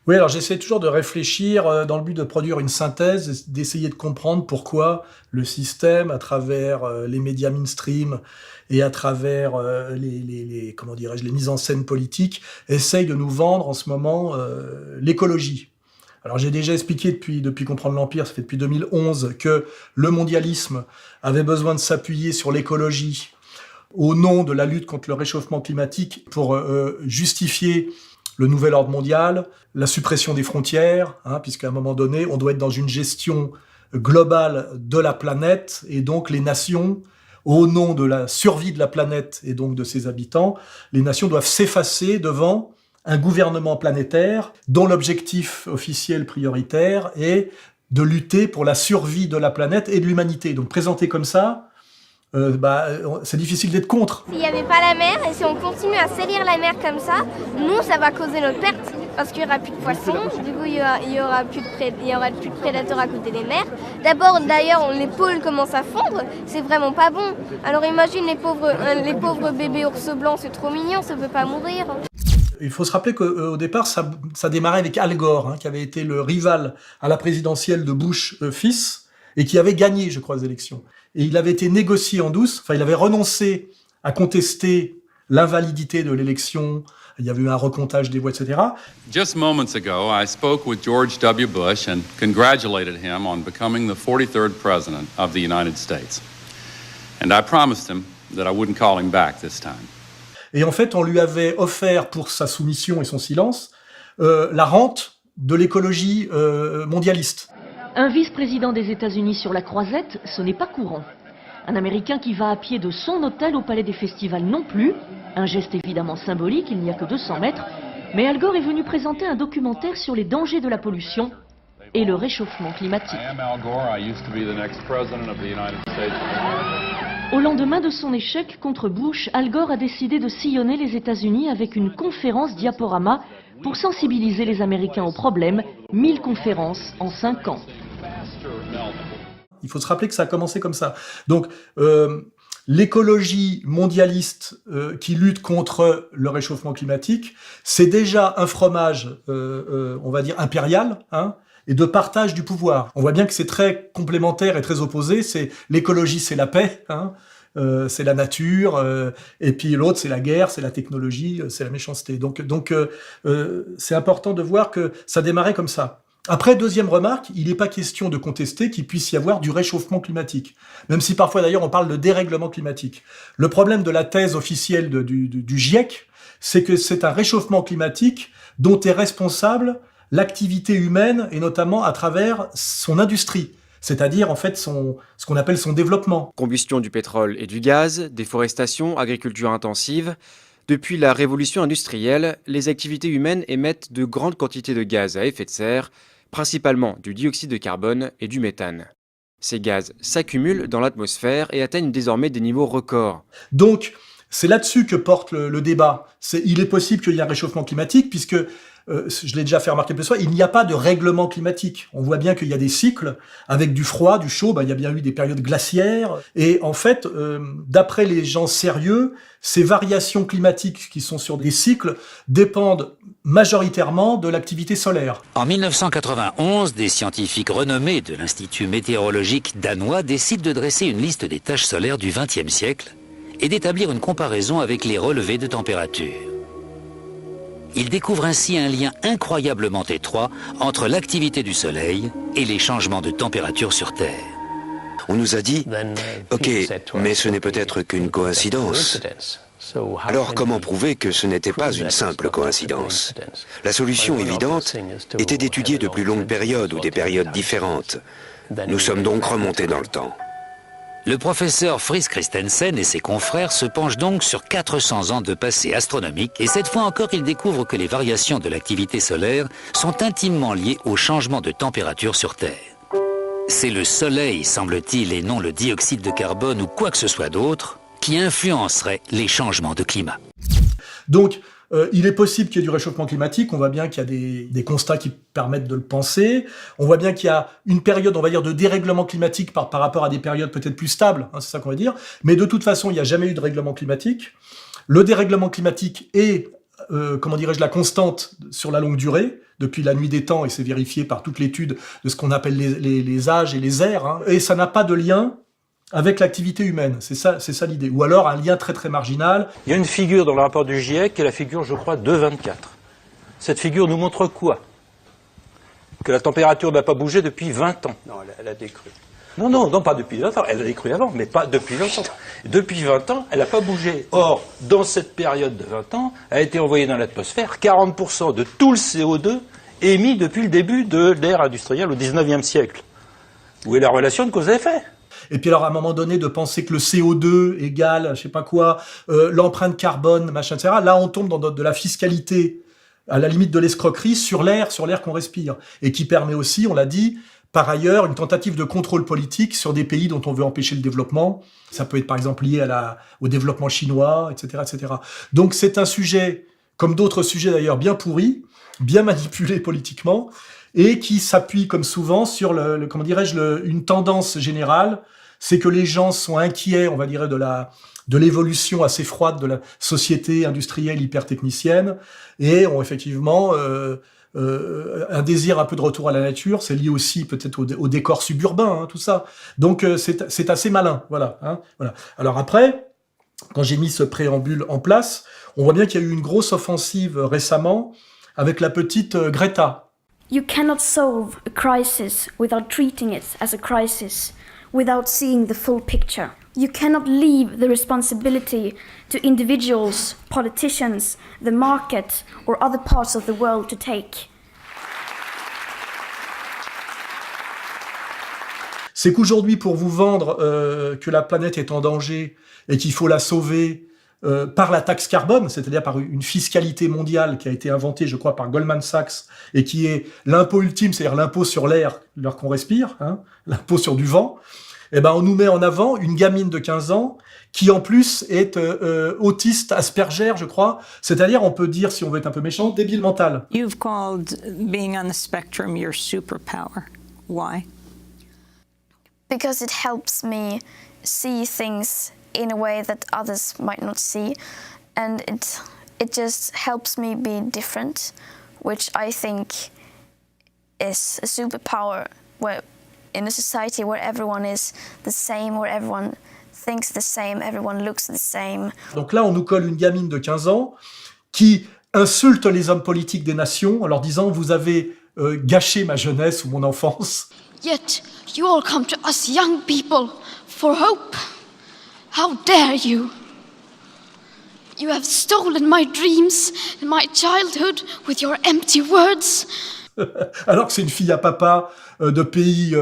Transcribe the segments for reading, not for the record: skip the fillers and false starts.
Oui, alors j'essaie toujours de réfléchir dans le but de produire une synthèse, d'essayer de comprendre pourquoi le système, à travers les médias mainstream et à travers comment dirais-je, les mises en scène politiques, essaye de nous vendre en ce moment l'écologie. Alors j'ai déjà expliqué depuis Comprendre l'Empire, ça fait depuis 2011, que le mondialisme avait besoin de s'appuyer sur l'écologie au nom de la lutte contre le réchauffement climatique pour justifier le nouvel ordre mondial, la suppression des frontières, puisqu'à un moment donné, on doit être dans une gestion globale de la planète, et donc les nations, au nom de la survie de la planète et donc de ses habitants, les nations doivent s'effacer devant un gouvernement planétaire dont l'objectif officiel prioritaire est de lutter pour la survie de la planète et de l'humanité. Donc présenté comme ça, c'est difficile d'être contre. S'il n'y avait pas la mer, et si on continue à salir la mer comme ça, nous, ça va causer notre perte. Parce qu'il n'y aura plus de poissons, du coup, il y aura plus de prédateurs à côté des mers. D'ailleurs, les pôles commencent à fondre, c'est vraiment pas bon. Alors imagine les pauvres bébés ours blancs, c'est trop mignon, ça ne peut pas mourir. Il faut se rappeler qu'au départ, ça démarrait avec Al Gore, qui avait été le rival à la présidentielle de Bush fils, et qui avait gagné, je crois, les élections. Et il avait été négocié en douce, il avait renoncé à contester l'invalidité de l'élection, il y avait eu un recomptage des voix, etc. Just moments ago, I spoke with George W. Bush and congratulated him on becoming the 43rd president of the United States. And I promised him that I wouldn't call him back this time. Et en fait, on lui avait offert, pour sa soumission et son silence, la rente de l'écologie mondialiste. Un vice-président des États-Unis sur la croisette, ce n'est pas courant. Un Américain qui va à pied de son hôtel au Palais des Festivals non plus. Un geste évidemment symbolique, il n'y a que 200 mètres. Mais Al Gore est venu présenter un documentaire sur les dangers de la pollution et le réchauffement climatique. Au lendemain de son échec contre Bush, Al Gore a décidé de sillonner les États-Unis avec une conférence diaporama pour sensibiliser les Américains au problème. 1000 conférences en 5 ans. Il faut se rappeler que ça a commencé comme ça. Donc, l'écologie mondialiste qui lutte contre le réchauffement climatique, c'est déjà un fromage, on va dire, impérial, et de partage du pouvoir. On voit bien que c'est très complémentaire et très opposé. C'est l'écologie, c'est la paix, c'est la nature, et puis l'autre, c'est la guerre, c'est la technologie, c'est la méchanceté. Donc, c'est important de voir que ça démarrait comme ça. Après, deuxième remarque, il n'est pas question de contester qu'il puisse y avoir du réchauffement climatique, même si parfois d'ailleurs on parle de dérèglement climatique. Le problème de la thèse officielle du GIEC, c'est que c'est un réchauffement climatique dont est responsable l'activité humaine, et notamment à travers son industrie, c'est-à-dire en fait ce qu'on appelle son développement. Combustion du pétrole et du gaz, déforestation, agriculture intensive. Depuis la révolution industrielle, les activités humaines émettent de grandes quantités de gaz à effet de serre, principalement du dioxyde de carbone et du méthane. Ces gaz s'accumulent dans l'atmosphère et atteignent désormais des niveaux records. Donc, c'est là-dessus que porte le débat. Il est possible qu'il y ait un réchauffement climatique, puisque, je l'ai déjà fait remarquer plusieurs fois, il n'y a pas de règlement climatique. On voit bien qu'il y a des cycles, avec du froid, du chaud, il y a bien eu des périodes glaciaires. Et en fait, d'après les gens sérieux, ces variations climatiques qui sont sur des cycles dépendent majoritairement de l'activité solaire. En 1991, des scientifiques renommés de l'Institut météorologique danois décident de dresser une liste des taches solaires du XXe siècle et d'établir une comparaison avec les relevés de température. Ils découvrent ainsi un lien incroyablement étroit entre l'activité du Soleil et les changements de température sur Terre. On nous a dit, ok, mais ce n'est peut-être qu'une coïncidence. Alors comment prouver que ce n'était pas une simple coïncidence? La solution évidente était d'étudier de plus longues périodes ou des périodes différentes. Nous sommes donc remontés dans le temps. Le professeur Friis Christensen et ses confrères se penchent donc sur 400 ans de passé astronomique et cette fois encore ils découvrent que les variations de l'activité solaire sont intimement liées au changement de température sur Terre. C'est le Soleil, semble-t-il, et non le dioxyde de carbone ou quoi que ce soit d'autre, qui influencerait les changements de climat. Donc, il est possible qu'il y ait du réchauffement climatique, on voit bien qu'il y a des constats qui permettent de le penser, on voit bien qu'il y a une période, on va dire, de dérèglement climatique par rapport à des périodes peut-être plus stables, c'est ça qu'on va dire, mais de toute façon, il n'y a jamais eu de règlement climatique. Le dérèglement climatique est, la constante sur la longue durée, depuis la nuit des temps, et c'est vérifié par toute l'étude de ce qu'on appelle les âges et les ères, hein, et ça n'a pas de lien avec l'activité humaine. C'est ça l'idée. Ou alors un lien très très marginal. Il y a une figure dans le rapport du GIEC qui est la figure, je crois, 2,24. Cette figure nous montre quoi? Que la température n'a pas bougé depuis 20 ans. Non, elle a décru. Non, pas depuis 20 ans. Elle a décru avant, mais pas depuis longtemps. Depuis 20 ans, elle n'a pas bougé. Or, dans cette période de 20 ans, a été envoyé dans l'atmosphère 40% de tout le CO2 émis depuis le début de l'ère industrielle au 19e siècle. Où est la relation de cause à effet? Et puis alors à un moment donné de penser que le CO2 égale je sais pas quoi, l'empreinte carbone, machin, etc. Là on tombe dans de la fiscalité, à la limite de l'escroquerie, sur l'air qu'on respire. Et qui permet aussi, on l'a dit, par ailleurs, une tentative de contrôle politique sur des pays dont on veut empêcher le développement. Ça peut être par exemple lié au développement chinois, etc., etc. Donc c'est un sujet, comme d'autres sujets d'ailleurs, bien pourri, bien manipulé politiquement, et qui s'appuie comme souvent sur une tendance générale, c'est que les gens sont inquiets, on va dire, de l'évolution assez froide de la société industrielle hyper-technicienne, et ont effectivement un désir un peu de retour à la nature. C'est lié aussi peut-être au décor suburbain, hein, tout ça. Donc c'est assez malin, voilà, hein, voilà. Alors après, quand j'ai mis ce préambule en place, on voit bien qu'il y a eu une grosse offensive récemment avec la petite Greta. You cannot solve a crisis without treating it as a crisis, without seeing the full picture. You cannot leave the responsibility to individuals, politicians, the market, or other parts of the world to take. C'est qu'aujourd'hui, pour vous vendre que la planète est en danger et qu'il faut la sauver par la taxe carbone, c'est-à-dire par une fiscalité mondiale qui a été inventée, je crois, par Goldman Sachs, et qui est l'impôt ultime, c'est-à-dire l'impôt sur l'air qu'on respire, hein, l'impôt sur du vent, eh ben on nous met en avant une gamine de 15 ans qui en plus est autiste, Asperger, je crois, c'est-à-dire on peut dire, si on veut être un peu méchant, débile mental. You've called being on the spectrum your superpower. Why? Because it helps me see things in a way that others might not see, and it just helps me be different, which I think is a superpower where in a society where everyone is the same, where everyone thinks the same, everyone looks the same. Donc là, on nous colle une gamine de 15 ans qui insulte les hommes politiques des nations en leur disant « Vous avez gâché ma jeunesse ou mon enfance ». Yet you all come to us young people for hope. How dare you? You have stolen my dreams and my childhood with your empty words. Alors que c'est une fille à papa de pays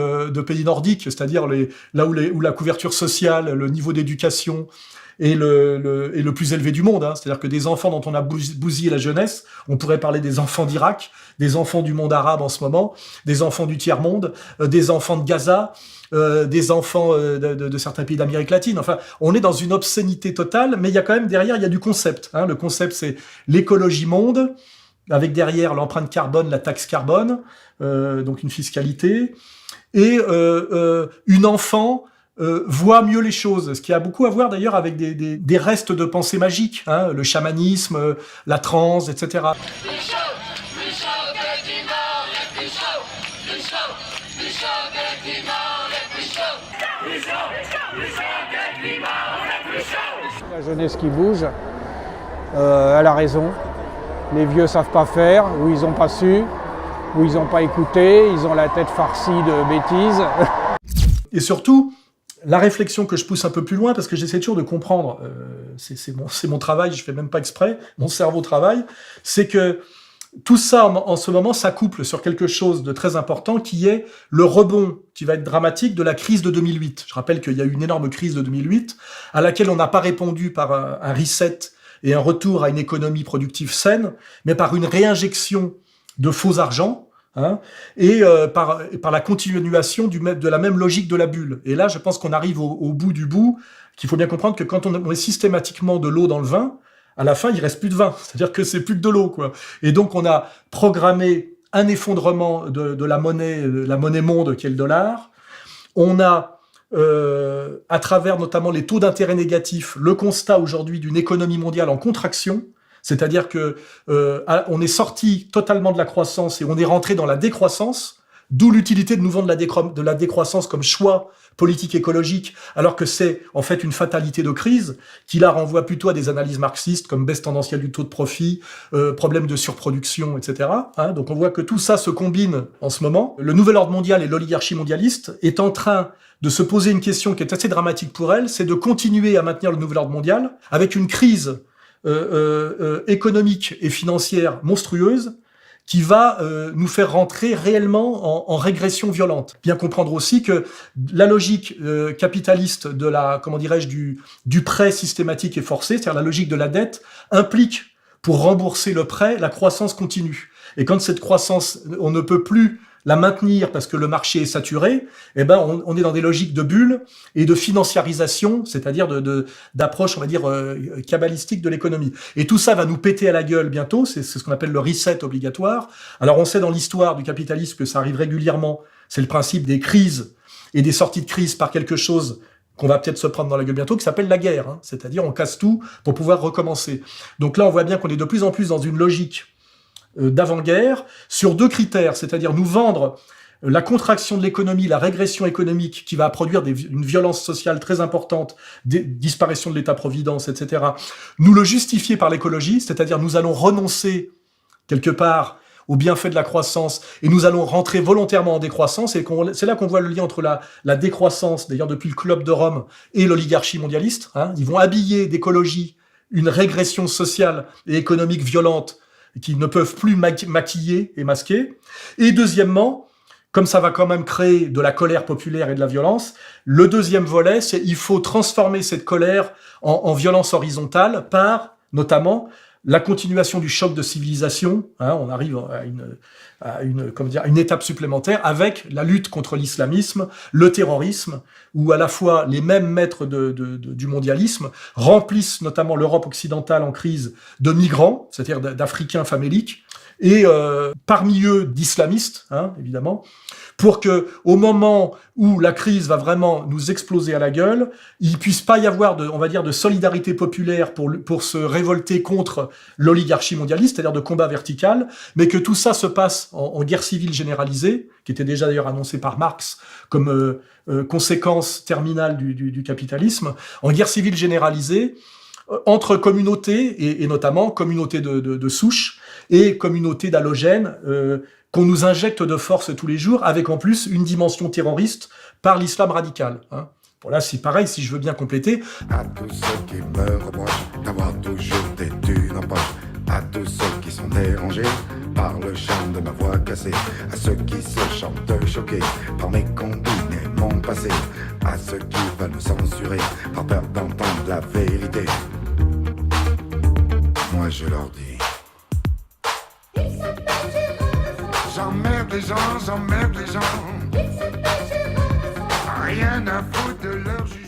nordiques, c'est-à-dire là où la couverture sociale, le niveau d'éducation est le plus élevé du monde, hein. C'est-à-dire que des enfants dont on a bousillé la jeunesse, on pourrait parler des enfants d'Irak, des enfants du monde arabe en ce moment, des enfants du tiers-monde, des enfants de Gaza, des enfants de certains pays d'Amérique latine. Enfin, on est dans une obscénité totale, mais il y a quand même derrière, il y a du concept, hein. Le concept, c'est l'écologie monde, avec derrière l'empreinte carbone, la taxe carbone, donc une fiscalité, et une enfant voit mieux les choses, ce qui a beaucoup à voir d'ailleurs avec des restes de pensée magique, hein, le chamanisme, la transe, etc. La jeunesse qui bouge, elle a raison. Les vieux savent pas faire, ou ils n'ont pas su, ou ils n'ont pas écouté, ils ont la tête farcie de bêtises. Et surtout, la réflexion que je pousse un peu plus loin, parce que j'essaie toujours de comprendre, c'est mon travail, je fais même pas exprès, mon cerveau travaille, c'est que tout ça, en ce moment, s'accouple sur quelque chose de très important, qui est le rebond, qui va être dramatique, de la crise de 2008. Je rappelle qu'il y a eu une énorme crise de 2008, à laquelle on n'a pas répondu par un reset et un retour à une économie productive saine, mais par une réinjection de faux argent, hein, et par la continuation de la même logique de la bulle. Et là, je pense qu'on arrive au bout du bout, qu'il faut bien comprendre que quand on met systématiquement de l'eau dans le vin, à la fin, il reste plus de vin. C'est-à-dire que c'est plus que de l'eau, quoi. Et donc, on a programmé un effondrement de la monnaie monde qui est le dollar. On a, à travers notamment les taux d'intérêt négatifs, le constat aujourd'hui d'une économie mondiale en contraction, C'est-à-dire que on est sorti totalement de la croissance et on est rentré dans la décroissance, d'où l'utilité de nous vendre de la décroissance comme choix politique écologique, alors que c'est en fait une fatalité de crise qui là renvoie plutôt à des analyses marxistes comme baisse tendancielle du taux de profit, problème de surproduction, etc. Donc on voit que tout ça se combine en ce moment. Le nouvel ordre mondial et l'oligarchie mondialiste est en train de se poser une question qui est assez dramatique pour elle, c'est de continuer à maintenir le nouvel ordre mondial avec une crise économique et financière monstrueuse qui va nous faire rentrer réellement en régression violente. Bien comprendre aussi que la logique capitaliste de la, comment dirais-je, du prêt systématique et forcé, c'est-à-dire la logique de la dette, implique pour rembourser le prêt la croissance continue. Et quand cette croissance, on ne peut plus la maintenir parce que le marché est saturé, eh ben on est dans des logiques de bulles et de financiarisation, c'est-à-dire d'approche, on va dire, kabbalistique de l'économie. Et tout ça va nous péter à la gueule bientôt, c'est ce qu'on appelle le reset obligatoire. Alors on sait dans l'histoire du capitalisme que ça arrive régulièrement, c'est le principe des crises et des sorties de crise par quelque chose qu'on va peut-être se prendre dans la gueule bientôt, qui s'appelle la guerre, c'est-à-dire on casse tout pour pouvoir recommencer. Donc là on voit bien qu'on est de plus en plus dans une logique d'avant-guerre, sur deux critères, c'est-à-dire nous vendre la contraction de l'économie, la régression économique qui va produire une violence sociale très importante, disparition de l'État-providence, etc., nous le justifier par l'écologie, c'est-à-dire nous allons renoncer quelque part au bienfait de la croissance et nous allons rentrer volontairement en décroissance, et c'est là qu'on voit le lien entre la décroissance, d'ailleurs depuis le Club de Rome, et l'oligarchie mondialiste. Ils vont habiller d'écologie une régression sociale et économique violente qui ne peuvent plus maquiller et masquer. Et deuxièmement, comme ça va quand même créer de la colère populaire et de la violence, le deuxième volet, c'est il faut transformer cette colère en violence horizontale par, notamment, la continuation du choc de civilisation. On arrive à une étape supplémentaire avec la lutte contre l'islamisme, le terrorisme, où à la fois les mêmes maîtres du mondialisme remplissent notamment l'Europe occidentale en crise de migrants, c'est-à-dire d'Africains faméliques, et parmi eux d'islamistes, évidemment, pour que au moment où la crise va vraiment nous exploser à la gueule, il puisse pas y avoir de solidarité populaire pour se révolter contre l'oligarchie mondialiste, c'est-à-dire de combat vertical, mais que tout ça se passe en guerre civile généralisée, qui était déjà d'ailleurs annoncée par Marx comme conséquence terminale du capitalisme, en guerre civile généralisée, entre communautés, et notamment communautés de souche et communautés d'halogènes, qu'on nous injecte de force tous les jours, avec en plus une dimension terroriste par l'islam radical. Bon là, c'est pareil, si je veux bien compléter. À tous ceux qui me reprochent d'avoir toujours des thunes en poche, à tous ceux qui sont dérangés par le charme de ma voix cassée, à ceux qui se chantent choqués par mes combines et mon passé, à ceux qui veulent me censurer par peur d'entendre la vérité, moi je leur dis: j'emmerde les gens, j'emmerde les gens. Rien à foutre de leur jugement.